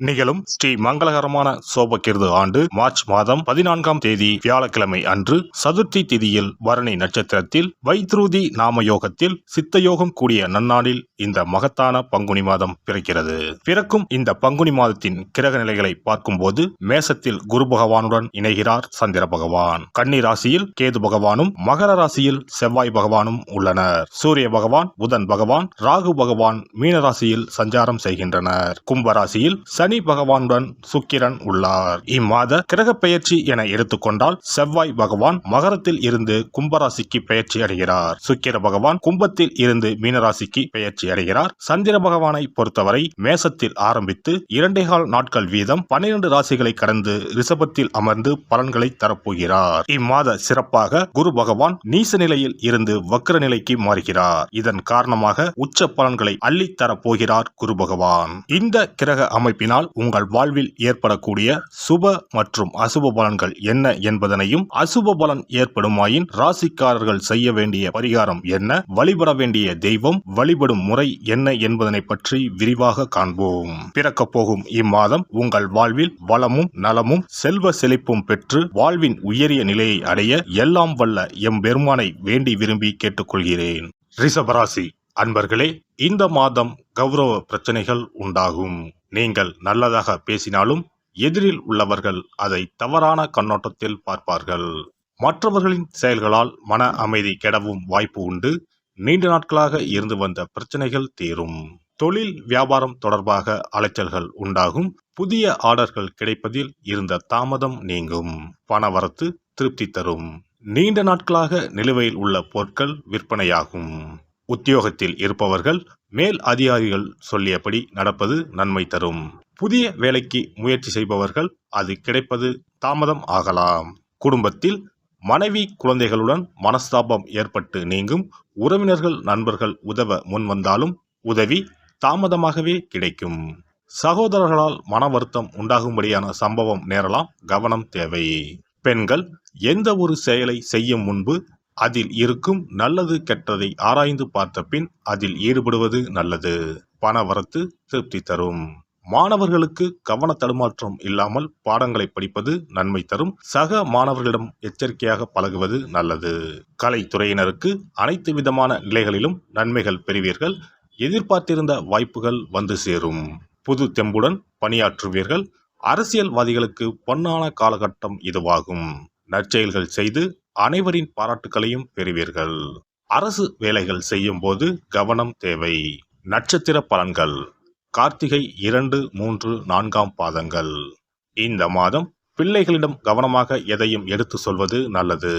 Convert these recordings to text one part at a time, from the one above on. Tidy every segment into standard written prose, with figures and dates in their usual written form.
நிகழும் ஸ்ரீ மங்களகரமான சோபகிருது ஆண்டு மார்ச் மாதம் 14ஆம் தேதி வியாழக்கிழமை அன்று சதுர்த்தி திதியில் பரணி நட்சத்திரத்தில் வைத்ருதி நாம யோகத்தில் சித்தயோகம் கூடிய நன்னாளில் இந்த மகத்தான பங்குனி மாதம் பிறக்கிறது. பிறக்கும் இந்த பங்குனி மாதத்தின் கிரக நிலைகளை பார்க்கும்போது மேசத்தில் குரு பகவானுடன் இணைகிறார் சந்திர பகவான். கன்னி ராசியில் கேது பகவானும் மகர ராசியில் செவ்வாய் பகவானும் உள்ளனர். சூரிய பகவான், புதன் பகவான், ராகு பகவான் மீன ராசியில் சஞ்சாரம் செய்கின்றனர். கும்ப ராசியில் சனி பகவானுடன் சுக்கிரன் உள்ளார். இம்மாத கிரக பெயர்ச்சி என எடுத்துக்கொண்டால் செவ்வாய் பகவான் மகரத்தில் இருந்து கும்பராசிக்கு பெயர்ச்சி அடைகிறார். சுக்கிர பகவான் கும்பத்தில் இருந்து மீனராசிக்கு பெயர்ச்சி அடைகிறார். சந்திர பகவானை பொறுத்தவரை மேசத்தில் ஆரம்பித்து 2.25 நாட்கள் வீதம் 12 ராசிகளை கடந்து ரிஷபத்தில் அமர்ந்து பலன்களை தரப்போகிறார். இம்மாத சிறப்பாக குரு பகவான் நீச நிலையில் இருந்து வக்ர நிலைக்கு மாறுகிறார். இதன் காரணமாக உச்ச பலன்களை அள்ளித் தரப்போகிறார் குரு பகவான். இந்த கிரக அமைப்பினால் உங்கள் வாழ்வில் ஏற்படக்கூடிய சுப மற்றும் அசுப பலன்கள் என்ன என்பதனையும், அசுப பலன் ஏற்படுமாயின் ராசிக்காரர்கள் செய்ய வேண்டிய பரிகாரம் என்ன, வழிபட வேண்டிய தெய்வம், வழிபடும் முறை என்ன என்பதனை பற்றி விரிவாக காண்போம். பிறக்க போகும் இம்மாதம் உங்கள் வாழ்வில் வளமும் நலமும் செல்வ செழிப்பும் பெற்று வாழ்வின் உயரிய நிலையை அடைய எல்லாம் வல்ல எம்பெருமானை வேண்டி விரும்பி கேட்டுக்கொள்கிறேன். ரிஷபராசி அன்பர்களே, இந்த மாதம் கௌரவ பிரச்சனைகள் உண்டாகும். நீங்கள் நல்லதாக பேசினாலும் எதிரில் உள்ளவர்கள் அதை தவறான கண்ணோட்டத்தில் பார்ப்பார்கள். மற்றவர்களின் செயல்களால் மன அமைதி கெடவும் வாய்ப்பு உண்டு. நீண்ட நாட்களாக இருந்து வந்த பிரச்சனைகள் தீரும். தொழில் வியாபாரம் தொடர்பாக அலைச்சல்கள் உண்டாகும். புதிய ஆர்டர்கள் கிடைப்பதில் இருந்த தாமதம் நீங்கும். பணவரத்து திருப்தி தரும். நீண்ட நாட்களாக நிலுவையில் உள்ள பொருட்கள் விற்பனையாகும். உத்தியோகத்தில் இருப்பவர்கள் மேல் அதிகாரிகள் சொல்லியபடி நடப்பது நன்மை தரும். புதிய வேலைக்கு முயற்சி செய்பவர்கள் அது கிடைப்பது தாமதம் ஆகலாம். குடும்பத்தில் மனைவி குழந்தைகளுடன் மனஸ்தாபம் ஏற்பட்டு நீங்கும். உறவினர்கள் நண்பர்கள் உதவ முன்வந்தாலும் உதவி தாமதமாகவே கிடைக்கும். சகோதரர்களால் மன வருத்தம் உண்டாகும்படியான சம்பவம் நேரலாம், கவனம் தேவை. பெண்கள் எந்த ஒரு செயலை செய்யும் முன்பு அதில் இருக்கும் நல்லது கெட்டதை ஆராய்ந்து பார்த்த பின் அதில் ஈடுபடுவது நல்லது. பணவரத்து திருப்தி தரும். மாணவர்களுக்கு கவன தடுமாற்றம் இல்லாமல் பாடங்களை படிப்பது நன்மை தரும். சக மாணவர்களிடம் எச்சரிக்கையாக பழகுவது நல்லது. கலைத்துறையினருக்கு அனைத்து விதமான நிலைகளிலும் நன்மைகள் பெறுவீர்கள். எதிர்பார்த்திருந்த வாய்ப்புகள் வந்து சேரும். புது தெம்புடன் பணியாற்றுவீர்கள். அரசியல்வாதிகளுக்கு பொன்னான காலகட்டம் இதுவாகும். நற்செயல்கள் செய்து அனைவரின் பாராட்டுகளையும் பெறுவீர்கள். அரசு வேலைகள் செய்யும் போது கவனம் தேவை. நட்சத்திர பலன்கள். கார்த்திகை 2, 3, 4ஆம் பாதங்கள். இந்த மாதம் பிள்ளைகளிடம் கவனமாக எதையும் எடுத்து சொல்வது நல்லது.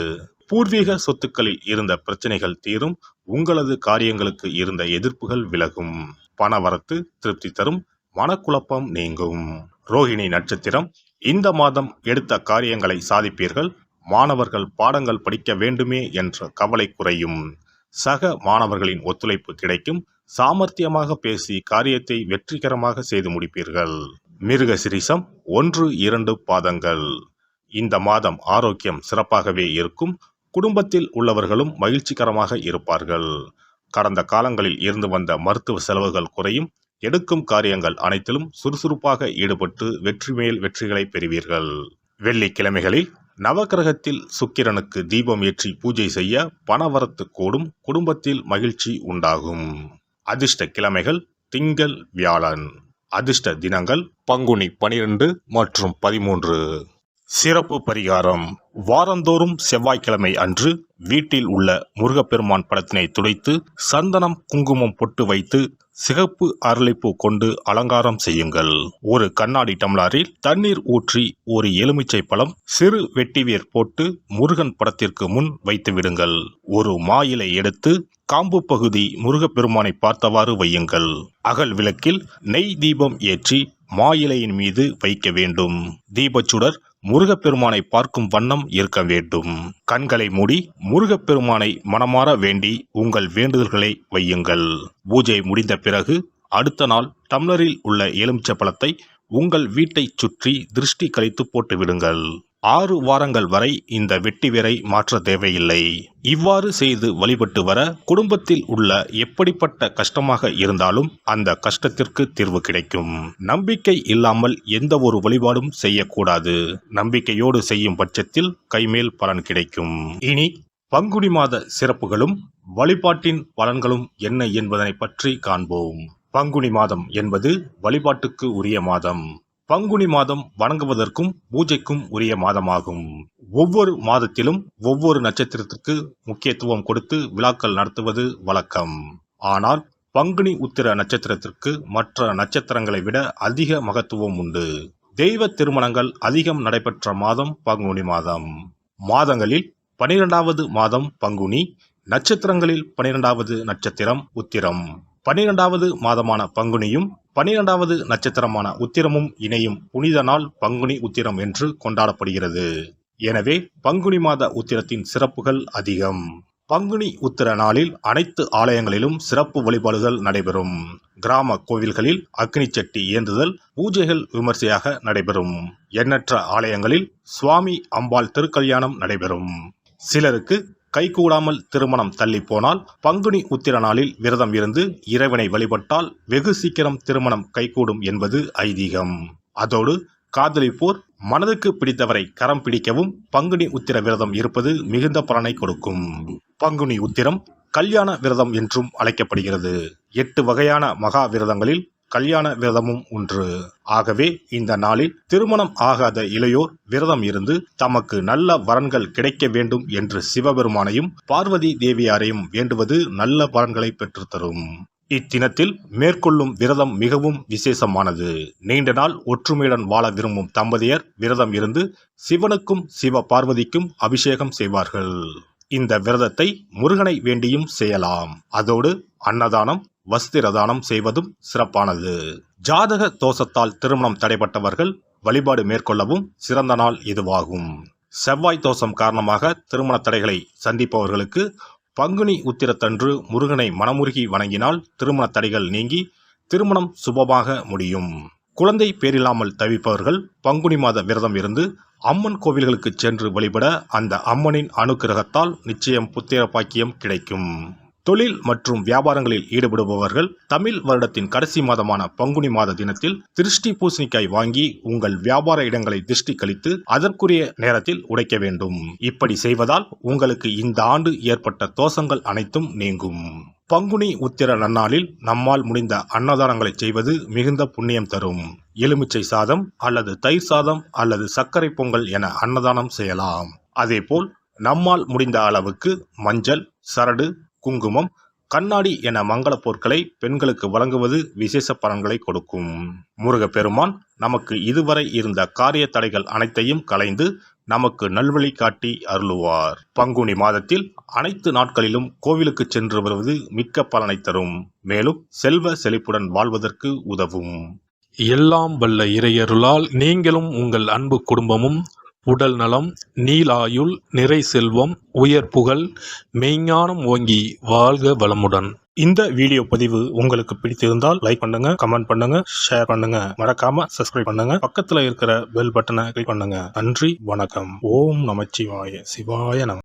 பூர்வீக சொத்துக்களில் இருந்த பிரச்சனைகள் தீரும். உங்களது காரியங்களுக்கு இருந்த எதிர்ப்புகள் விலகும். பணவரத்து திருப்தி தரும். மனக்குழப்பம் நீங்கும். ரோகிணி நட்சத்திரம். இந்த மாதம் எடுத்த காரியங்களை சாதிப்பீர்கள். மாணவர்கள் பாடங்கள் படிக்க வேண்டுமே என்ற கவலை குறையும். சக மாணவர்களின் ஒத்துழைப்பு கிடைக்கும். சாமர்த்தியமாக பேசி காரியத்தை வெற்றிகரமாக செய்து முடிப்பீர்கள். மிருகசிரிசம் 1, 2 பாதங்கள். இந்த மாதம் ஆரோக்கியம் சிறப்பாகவே இருக்கும். குடும்பத்தில் உள்ளவர்களும் மகிழ்ச்சிகரமாக இருப்பார்கள். கடந்த காலங்களில் இருந்து வந்த மருத்துவ செலவுகள் குறையும். எடுக்கும் காரியங்கள் அனைத்திலும் சுறுசுறுப்பாக ஈடுபட்டு வெற்றி மேல் வெற்றிகளை பெறுவீர்கள். வெள்ளிக்கிழமைகளில் நவக்கிரகத்தில் சுக்கிரனுக்கு தீபம் ஏற்றி பூஜை செய்ய பணவரத்து கூடும். குடும்பத்தில் மகிழ்ச்சி உண்டாகும். அதிர்ஷ்ட கிழமைகள் திங்கள், வியாழன். அதிர்ஷ்ட தினங்கள் பங்குனி 12 மற்றும் 13. சிறப்பு பரிகாரம். வாரந்தோறும் செவ்வாய்க்கிழமை அன்று வீட்டில் உள்ள முருகப்பெருமான் படத்தினை துடைத்து சந்தனம் குங்குமம் பொட்டு வைத்து சிகப்பு அரளிப்பூ கொண்டு அலங்காரம் செய்யுங்கள். ஒரு கண்ணாடி டம்ளரில் தண்ணீர் ஊற்றி ஒரு எலுமிச்சை பழம் சிறு வெட்டிவேர் போட்டு முருகன் படத்திற்கு முன் வைத்து விடுங்கள். ஒரு மா இலை எடுத்து காம்பு பகுதி முருகப்பெருமானை பார்த்தவாறு வையுங்கள். அகல் விளக்கில் நெய் தீபம் ஏற்றி மா இலையின் மீது வைக்க வேண்டும். தீபச்சுடர் முருகப்பெருமானை பார்க்கும் வண்ணம் இருக்க வேண்டும். கண்களை மூடி முருகப்பெருமானை மனமாற வேண்டி உங்கள் வேண்டுதல்களை வையுங்கள். பூஜை முடிந்த பிறகு அடுத்த நாள் டம்ளரில் உள்ள எலுமிச்சை பழத்தை உங்கள் வீட்டை சுற்றி திருஷ்டி கழித்து போட்டு விடுங்கள். 6 வாரங்கள் வரை இந்த வெட்டி வேரை மாற்ற தேவையில்லை. இவ்வாறு செய்து வழிபட்டு வர குடும்பத்தில் உள்ள எப்படிப்பட்ட கஷ்டமாக இருந்தாலும் அந்த கஷ்டத்திற்கு தீர்வு கிடைக்கும். நம்பிக்கை இல்லாமல் எந்த ஒரு வழிபாடும் செய்யக்கூடாது. நம்பிக்கையோடு செய்யும் பட்சத்தில் கைமேல் பலன் கிடைக்கும். இனி பங்குனி மாத சிறப்புகளும் வழிபாட்டின் பலன்களும் என்ன என்பதனை பற்றி காண்போம். பங்குனி மாதம் என்பது வழிபாட்டுக்கு உரிய மாதம். பங்குனி மாதம் வணங்குவதற்கும் பூஜைக்கும் உரிய மாதமாகும். ஒவ்வொரு மாதத்திலும் ஒவ்வொரு நட்சத்திரத்திற்கு முக்கியத்துவம் கொடுத்து விழாக்கள் நடத்துவது வழக்கம். ஆனால் பங்குனி உத்திர நட்சத்திரத்திற்கு மற்ற நட்சத்திரங்களை விட அதிக மகத்துவம் உண்டு. தெய்வ திருமணங்கள் அதிகம் நடைபெற்ற மாதம் பங்குனி மாதம். மாதங்களில் 12வது மாதம் பங்குனி, நட்சத்திரங்களில் 12வது நட்சத்திரம் உத்திரம். 12வது மாதமான பங்குனியும் 12வது நட்சத்திரமான உத்திரமும் இணையும் புனித நாள் பங்குனி உத்திரம் என்று கொண்டாடப்படுகிறது. எனவே பங்குனி மாத உத்திரத்தின் சிறப்புகள் அதிகம். பங்குனி உத்திர நாளில் அனைத்து ஆலயங்களிலும் சிறப்பு வழிபாடுகள் நடைபெறும். கிராம கோவில்களில் அக்னி சட்டி ஏந்துதல், பூஜைகள் விமர்சையாக நடைபெறும். எண்ணற்ற ஆலயங்களில் சுவாமி அம்பாள் திருக்கல்யாணம் நடைபெறும். சிலருக்கு கைகூடாமல் திருமணம் தள்ளி போனால் பங்குனி உத்திர நாளில் விரதம் இருந்து இறைவனை வழிபட்டால் வெகு சீக்கிரம் திருமணம் கைகூடும் என்பது ஐதீகம். அதோடு காதலிப்போர் மனதுக்கு பிடித்தவரை கரம் பிடிக்கவும் பங்குனி உத்திர விரதம் இருப்பது மிகுந்த பலனை கொடுக்கும். பங்குனி உத்திரம் கல்யாண விரதம் என்றும் அழைக்கப்படுகிறது. 8 வகையான மகா விரதங்களில் கல்யாண விரதமும் ஒன்று. ஆகவே இந்த நாளில் திருமணம் ஆகாத இளையோர் விரதம் இருந்து தமக்கு நல்ல வரன்கள் கிடைக்க வேண்டும் என்று சிவபெருமானையும் பார்வதி தேவியாரையும் வேண்டுவது நல்ல பலன்களை பெற்றுத்தரும். இத்தினத்தில் மேற்கொள்ளும் விரதம் மிகவும் விசேஷமானது. நீண்ட நாள் ஒற்றுமையுடன் வாழ விரும்பும் தம்பதியர் விரதம் இருந்து சிவனுக்கும் சிவ பார்வதிக்கும் அபிஷேகம் செய்வார்கள். இந்த விரதத்தை முருகனை வேண்டியும் செய்யலாம். அதோடு அன்னதானம், வஸ்திரதானம் செய்வதும் சிறப்பானது. ஜாதக தோஷத்தால் திருமணம் தடைபட்டவர்கள் வழிபாடு மேற்கொள்ளவும் சிறந்த நாள் இதுவாகும். செவ்வாய் தோஷம் காரணமாக திருமண தடைகளை சந்திப்பவர்களுக்கு பங்குனி உத்திரத்தன்று முருகனை மனமுருகி வணங்கினால் திருமண தடைகள் நீங்கி திருமணம் சுபமாக முடியும். குழந்தை பேரில்லாமல் தவிப்பவர்கள் பங்குனி மாத விரதம் இருந்து அம்மன் கோவில்களுக்கு சென்று வழிபட அந்த அம்மனின் அனுக்கிரகத்தால் நிச்சயம் புத்திர பாக்கியம் கிடைக்கும். தொழில் மற்றும் வியாபாரங்களில் ஈடுபடுபவர்கள் தமிழ் வருடத்தின் கடைசி மாதமான பங்குனி மாத தினத்தில் திருஷ்டி பூசணிக்காய் வாங்கி உங்கள் வியாபார இடங்களை திருஷ்டி கழித்து அதற்குரிய நேரத்தில் உடைக்க வேண்டும். இப்படி செய்வதால் உங்களுக்கு இந்த ஆண்டு ஏற்பட்ட தோஷங்கள் அனைத்தும் நீங்கும். பங்குனி உத்திர நன்னாளில் நம்மால் முடிந்த அன்னதானங்களை செய்வது மிகுந்த புண்ணியம் தரும். எலுமிச்சை சாதம் அல்லது தயிர் சாதம் அல்லது சர்க்கரை பொங்கல் என அன்னதானம் செய்யலாம். அதேபோல் நம்மால் முடிந்த அளவுக்கு மஞ்சள், சரடு, குங்குமம், கண்ணாடி என மங்கள பொருட்களை பெண்களுக்கு வழங்குவது விசேஷ பலன்களை கொடுக்கும். முருகப்பெருமான் நமக்கு இதுவரை இருந்த காரிய தடைகள் அனைத்தையும் களைந்து நமக்கு நல்வழி காட்டி அருளுவார். பங்குனி மாதத்தில் அனைத்து நாட்களிலும் கோவிலுக்கு சென்று வருவது மிக்க பலனை தரும். மேலும் செல்வ செழிப்புடன் வாழ்வதற்கு உதவும். எல்லாம் வல்ல இறையருளால் நீங்களும் உங்கள் அன்பு குடும்பமும் உடல் நலம், நீலாயுள், நிறை செல்வம், உயர் புகழ், மெய்ஞானம் ஓங்கி வாழ்க வளமுடன். இந்த வீடியோ பதிவு உங்களுக்கு பிடித்திருந்தால் லைக் பண்ணுங்க, கமெண்ட் பண்ணுங்க, ஷேர் பண்ணுங்க. மறக்காம சப்ஸ்கிரைப் பண்ணுங்க. பக்கத்துல இருக்கிற பெல் பட்டனை கிளிக் பண்ணுங்க. நன்றி, வணக்கம். ஓம் நமச்சிவாய. சிவாய நம.